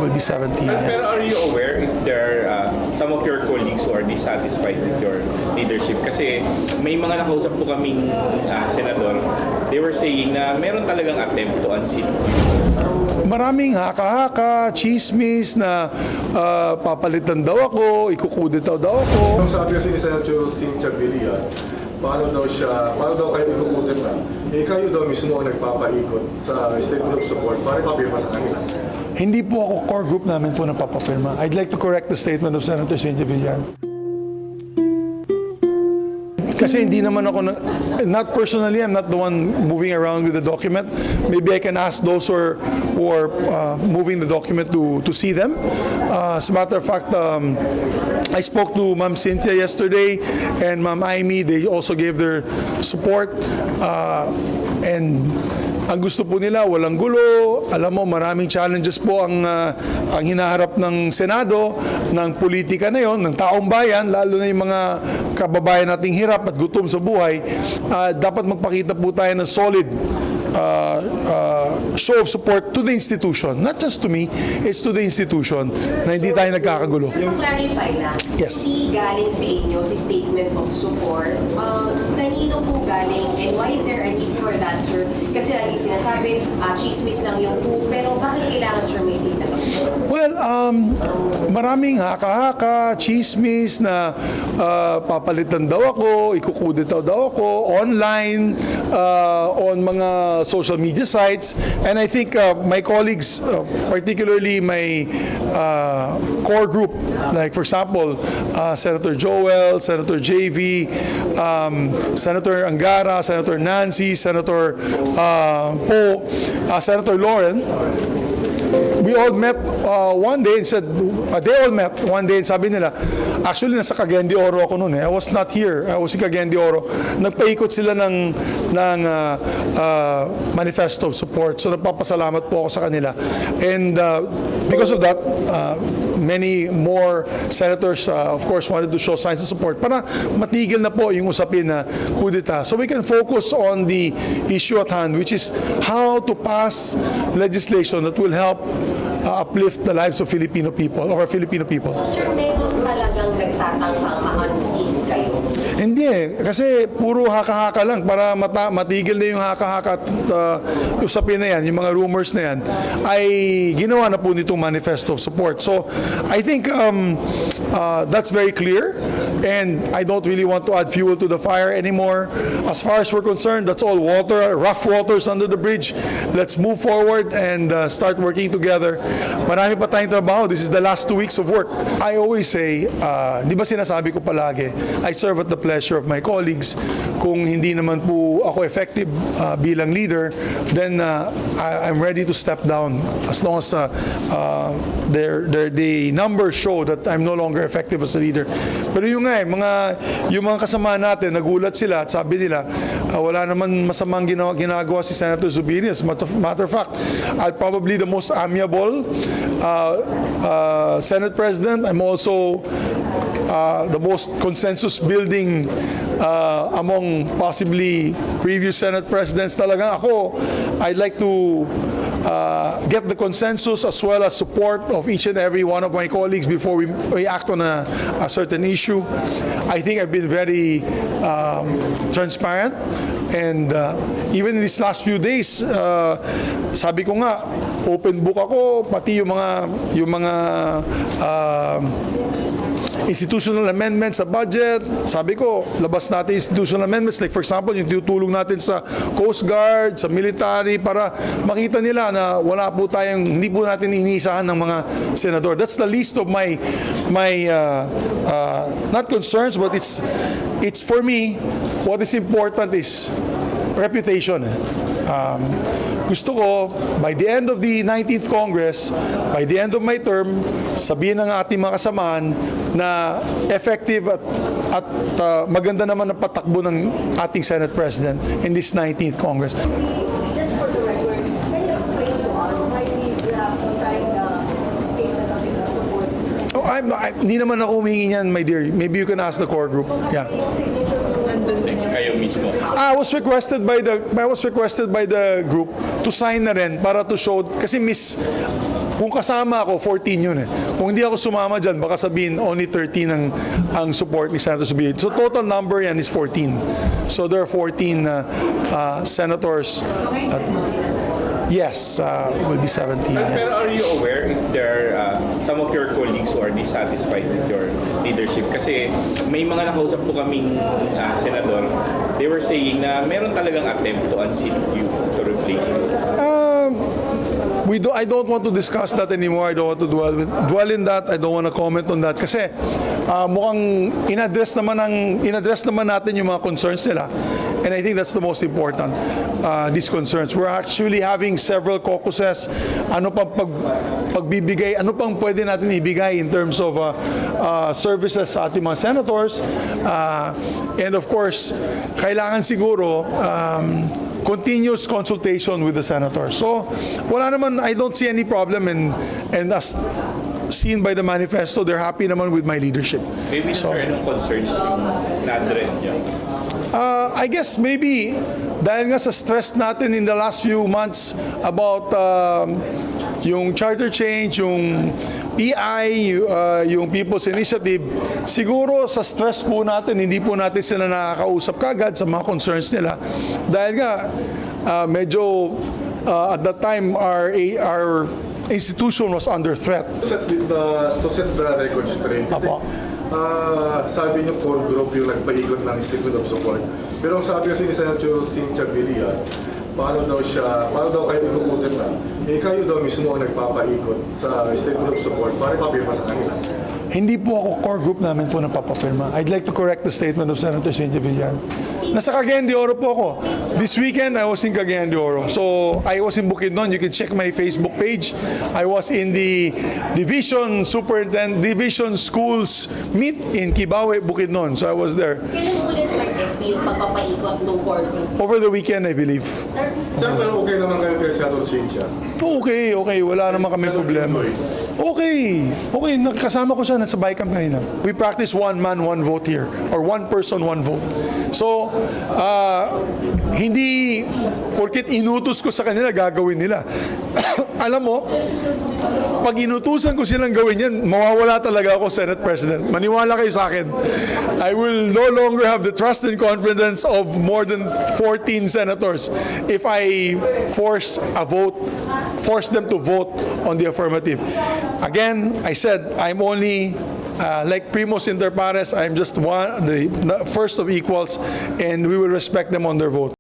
will be 17 years. Pero are you aware if there are some of your colleagues who are dissatisfied with your leadership? Kasi may mga nakausap po kaming senador, they were saying na meron talagang attempt to unseat. Maraming haka-haka, chismis na papalitan daw ako, ikukudeta daw ako. Ang sabi kasi ni Senador Zubiri, paano daw kayo ikukudeta? Kayo daw mismo ang nagpapaikot sa statement of support para papirma sa kanila. Hindi po ako core group namin po napapapirma. I'd like to correct the statement of Senator Villar. Kasi hindi naman ako, not personally, I'm not the one moving around with the document. Maybe I can ask those who are moving the document to see them. As a matter of fact, I spoke to Ma'am Cynthia yesterday and Ma'am Amy. They also gave their support. And ang gusto po nila, walang gulo. Alam mo, maraming challenges po ang hinaharap ng Senado, ng politika na yon, ng taong bayan, lalo na yung mga kababayan nating hirap at gutom sa buhay. Dapat magpakita po tayo ng solid show of support to the institution. Not just to me, it's to the institution na hindi tayo nagkakagulo. Yung clarify lang, Yes. hindi galing sa inyo si statement of support. Kanino po galing and why is there a need for that, sir? Kasi lagi sinasabi, chismis lang yung po, pero bakit kailangan, sir, may statement of support? Well, maraming haka-haka, chismis na papalitan daw ako, ikukudeta daw ako, online, on mga social media sites. And I think my colleagues, particularly my core group, like for example, Senator Joel, Senator JV, Senator Angara, Senator Nancy, Senator Poe, Senator Lauren, we all met one day and said, they all met one day and sabi nila, actually nasa Cagayan de Oro ako noon I was not here. I was in Cagayan de Oro. Nagpaikot sila ng manifesto of support. So nagpapasalamat po ako sa kanila. And because of that, many more senators, of course, wanted to show signs of support para matigil na po yung usapin na kudeta. So we can focus on the issue at hand, which is how to pass legislation that will help uplift the lives of Filipino people, of our Filipino people. So, sir, meron talagang nagtatangkang ma-unseat kayo? Hindi kasi puro haka-haka lang para matigil na yung haka-haka at usapin na yan, yung mga rumors na yan, ay ginawa na po nitong manifesto of support. So, I think that's very clear and I don't really want to add fuel to the fire anymore. As far as we're concerned, that's all water, rough waters under the bridge. Let's move forward and start working together. Marami pa tayong trabaho. This is the last 2 weeks of work. I always say, di ba sinasabi ko palagi, I serve at the pleasure of my colleagues. Kung hindi naman po ako effective bilang leader, then I'm ready to step down as long as the numbers show that I'm no longer effective as a leader. Pero yung mga kasama natin, nagulat sila at sabi nila, wala naman masamang ginagawa si Senator Zubiri. As a matter of fact, I'm probably the most amiable Senate President. I'm also the most consensus building among possibly previous Senate Presidents. Talagang ako, I'd like to get the consensus as well as support of each and every one of my colleagues before we act on a certain issue. I think I've been very transparent and even in these last few days, sabi ko nga, open book ako, pati yung mga institutional amendments sa budget. Sabi ko, labas natin institutional amendments. Like for example, yung tutulong natin sa Coast Guard, sa military, para makita nila na wala po tayong, hindi po natin iniisahan ng mga senador. That's the least of my not concerns, but it's for me, what is important is reputation. Gusto ko, by the end of the 19th Congress, by the end of my term, sabihin ng ating mga kasamaan na effective at maganda naman ang patakbo ng ating Senate President in this 19th Congress. Just for the record, can you explain to us why we have to sign the statement of support? Hindi naman ako humingi niyan, my dear. Maybe you can ask the core group. Yeah. Kayo mismo. I was requested by the group to sign na rin para to show kasi Kung kasama ako, 14 yun eh. Kung hindi ako sumama dyan, baka sabihin only 13 ang support ni Senator Zubiri. So total number yan is 14. So there are 14 senators. Yes, will be 17. Pero Yes. are you aware if there are some of your colleagues who are dissatisfied with your leadership? Kasi may mga nakausap po kaming senador, they were saying na meron talagang attempt to unseat you, to replace you. I don't want to discuss that anymore. I don't want to dwell in that. I don't want to comment on that. Kasi mukhang in-address naman natin yung mga concerns nila. And I think that's the most important, these concerns. We're actually having several caucuses. Ano pang pagbibigay, ano pang pwede natin ibigay in terms of services sa ating mga senators. And of course, kailangan siguro continuous consultation with the senators. So, wala naman, I don't see any problem and as seen by the manifesto, they're happy naman with my leadership. Maybe So, sir, anong concerns yung na-address niyo? I guess maybe dahil nga sa stress natin in the last few months about yung charter change, yung EI, yung People's Initiative, siguro sa stress po natin, hindi po natin sila nakakausap kagad sa mga concerns nila. Dahil nga, medyo at that time, our institution was under threat. To set the record straight. Kasi, Apo. sabi niyo core group yung nagpaikot ng statement of support. Pero ang sabi kasi ni Senator Villar, paano daw kayo ikukutin na, kayo daw mismo ang nagpapaikot sa statement of support para papirma sa kanila. Hindi po ako core group namin po napapapirma. I'd like to correct the statement of Senator Villar. Nasa Cagayan de Oro po ako. This weekend, I was in Cagayan de Oro. So, I was in Bukidnon. You can check my Facebook page. I was in the Division Schools meet in Kibawe, Bukidnon. So, I was there. Kailan mo din start SB yung pagpapaikot ng core group? Over the weekend, I believe. Sir, Sir, pero okay naman kayo kay Senator Cynthia. Okay. Wala naman kami problema. Okay. Nakasama ko siya nasa Bicam kanina. We practice one man, one vote here. Or one person, one vote. So, hindi porket inutos ko sa kanila, gagawin nila. Alam mo, pag inutusan ko silang gawin yan, mawawala talaga ako Senate President. Maniwala kayo sa akin. I will no longer have the trust and confidence of more than 14 senators if I force them to vote on the affirmative. Again, I said, I'm only like primos inter pares, I'm just the first of equals, and we will respect them on their vote.